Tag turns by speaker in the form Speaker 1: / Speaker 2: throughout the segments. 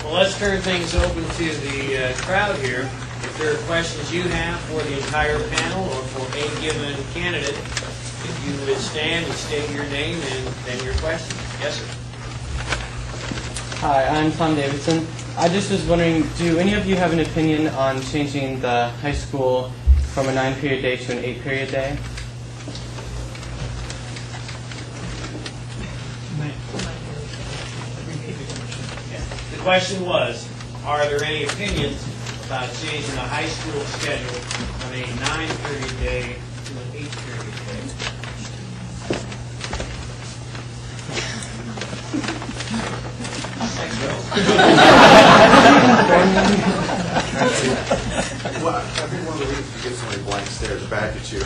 Speaker 1: Well, let's turn things open to the crowd here. If there are questions you have for the entire panel or for a given candidate, if you would stand and state your name and then your question. Yes, sir.
Speaker 2: Hi, I'm Tom Davidson. I just was wondering, do any of you have an opinion on changing the high school from a 9-period day to an 8-period day?
Speaker 1: The question was, are there any opinions about changing the high school schedule from a 9-period day to an 8-period day? Thanks, Bill.
Speaker 3: Well, I think one of the reasons you get so many blank stares back at you,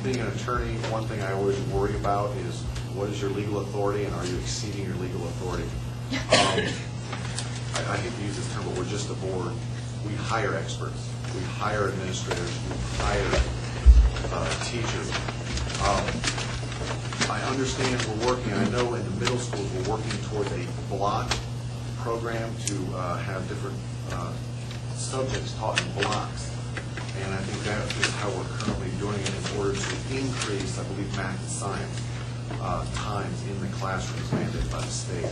Speaker 3: being an attorney, one thing I always worry about is what is your legal authority and are you exceeding your legal authority? I hate to use this term, but we're just a board. We hire experts. We hire administrators. We hire teachers. I understand we're working, I know in the middle schools we're working towards a block program to have different subjects taught in blocks. And I think that is how we're currently doing it in order to increase, I believe, math and science times in the classrooms mandated by the state.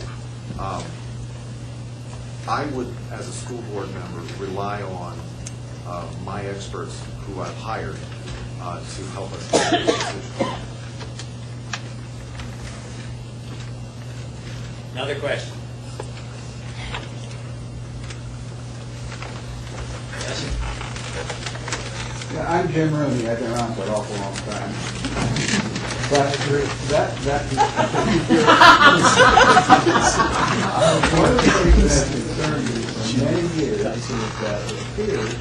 Speaker 3: I would, as a school board member, rely on my experts who I've hired to help us make this decision.
Speaker 1: Another question. Yes, sir.
Speaker 4: Yeah, I'm Jim Rooney. I've been around for an awful long time. But one of the things that concerned me for many years is that it appears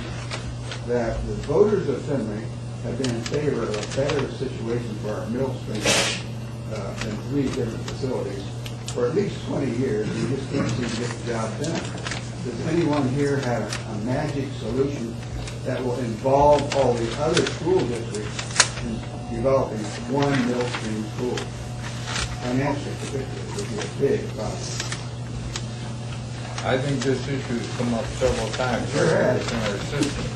Speaker 4: that the voters of Findlay have been in favor of a better situation for our middle stream in 3 different facilities for at least 20 years. We just can't seem to get the job done. Does anyone here have a magic solution that will involve all the other school districts in developing one middle stream school? Financially, particularly, would be a big problem.
Speaker 5: I think this issue has come up several times
Speaker 4: Sure has.
Speaker 5: in our system.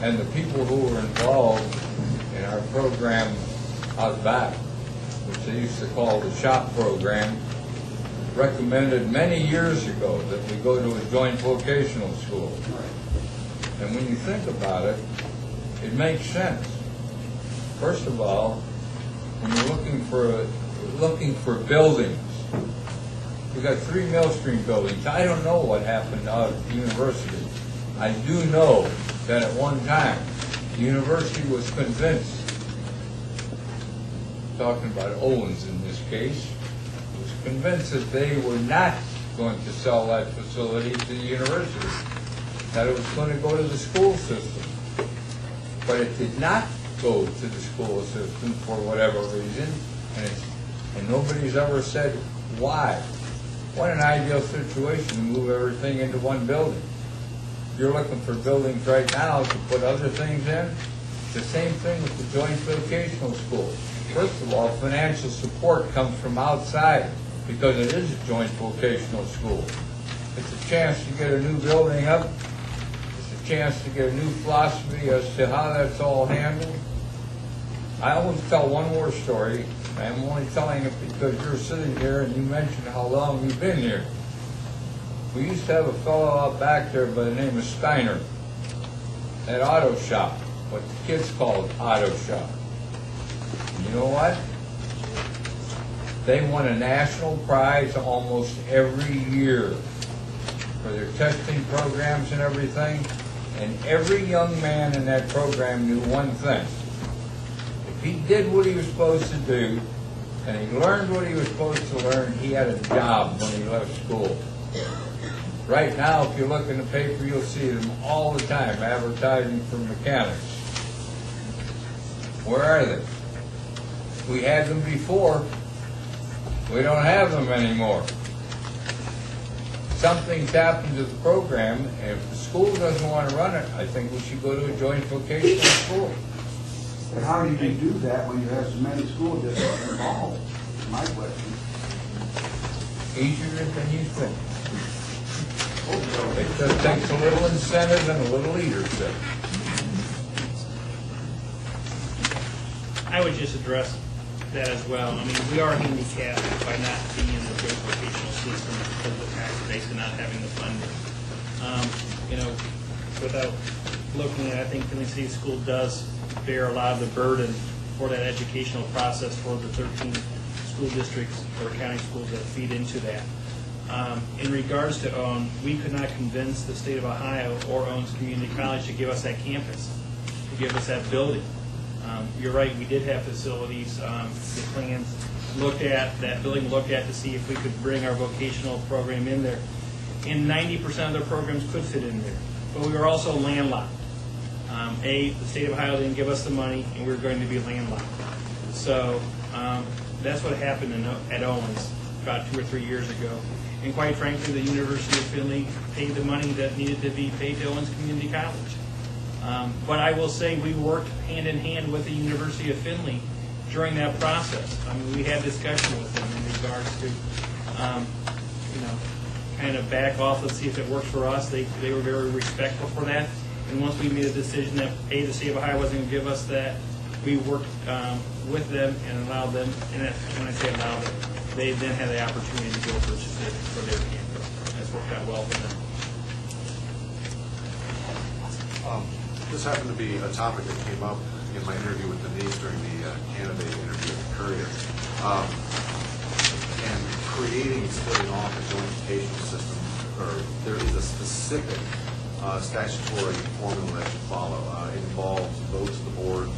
Speaker 5: And the people who were involved in our program out back, which they used to call the SHOP program, recommended many years ago that we go to a joint vocational school. And when you think about it, it makes sense. First of all, when you're looking for buildings, we got 3 Millstream buildings. I don't know what happened out at the university. I do know that at one time the university was convinced, talking about Owens in this case, was convinced that they were not going to sell that facility to the university, that it was going to go to the school system. But it did not go to the school system for whatever reason, and nobody's ever said why. What an ideal situation to move everything into one building. You're looking for buildings right now to put other things in. The same thing with the joint vocational school. First of all, financial support comes from outside because it is a joint vocational school. It's a chance to get a new building up. It's a chance to get a new philosophy as to how that's all handled. I always tell one more story. I'm only telling it because you're sitting here and you mentioned how long you've been here. We used to have a fellow out back there by the name of Steiner at Auto Shop, what the kids called Auto Shop. And you know what? They won a national prize almost every year for their testing programs and everything. And every young man in that program knew one thing. If he did what he was supposed to do, and he learned what he was supposed to learn, he had a job when he left school. Right now, if you look in the paper, you'll see them all the time advertising for mechanics. Where are they? We had them before. We don't have them anymore. Something's happened to the program, and if the school doesn't want to run it, I think we should go to a joint vocational school.
Speaker 4: But how do you do that when you have so many school districts involved? My question.
Speaker 5: easier than you think. It just takes a little incentive and a little leadership.
Speaker 6: I would just address that as well. I mean, we are handicapped by not being in the great vocational system because of the tax base and not having the funding. You know, without looking at it, I think Findlay City School does bear a lot of the burden for that educational process for the 13 school districts or county schools that feed into that. In regards to OWN, we could not convince the state of Ohio or OWN's community college to give us that campus, to give us that building. You're right, we did have facilities, the plans looked at, that building looked at to see if we could bring our vocational program in there. And 90% of their programs could fit in there. But we were also landlocked. The state of Ohio didn't give us the money, and we were going to be landlocked. So that's what happened at Owens about 2 or 3 years ago. And quite frankly, the University of Findlay paid the money that needed to be paid to Owens Community College. But I will say we worked hand in hand with the University of Findlay during that process. I mean, we had discussion with them in regards to, kind of back off, let's see if it works for us. They were very respectful for that. And once we made a decision that, the state of Ohio wasn't going to give us that, we worked with them and allowed them, and when I say allowed them, they then had the opportunity to go purchase it for their campus. That's worked out well for them.
Speaker 3: This happened to be a topic that came up in my interview with Denise during the candidate interview at the Courier. And creating, splitting off a joint education system, there is a specific statutory formula that you follow. It involves votes of the board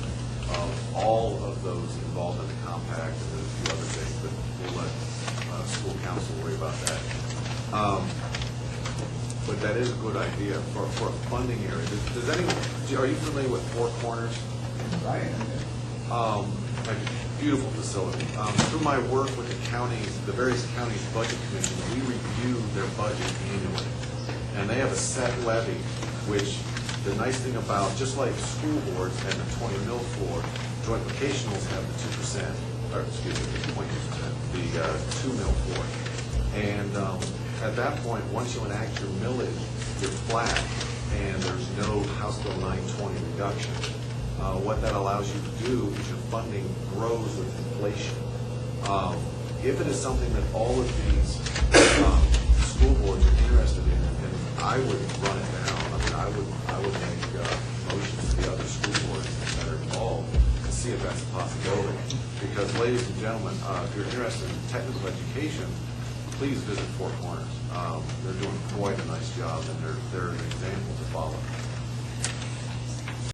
Speaker 3: of all of those involved in the compact and a few other things, but we'll let school council worry about that. But that is a good idea for a funding area. Does anyone, are you familiar with Four Corners?
Speaker 4: I am.
Speaker 3: Like a beautiful facility. Through my work with the counties, the various counties' budget commissions, we review their budget annually. And they have a set levy, which the nice thing about, just like school boards and the 20 mil floor, joint vocationals have the 2%, or excuse me, the 20%, the 2 mil floor. And at that point, once you enact your millage, you're flat, and there's no House Bill 920 reduction. What that allows you to do is your funding grows with inflation. If it is something that all of these school boards are interested in, then I would run it down. I mean, I would make motions to the other school boards that are involved to see if that's a possibility. Because, ladies and gentlemen, if you're interested in technical education, please visit Four Corners. They're doing quite a nice job, and they're an example to follow.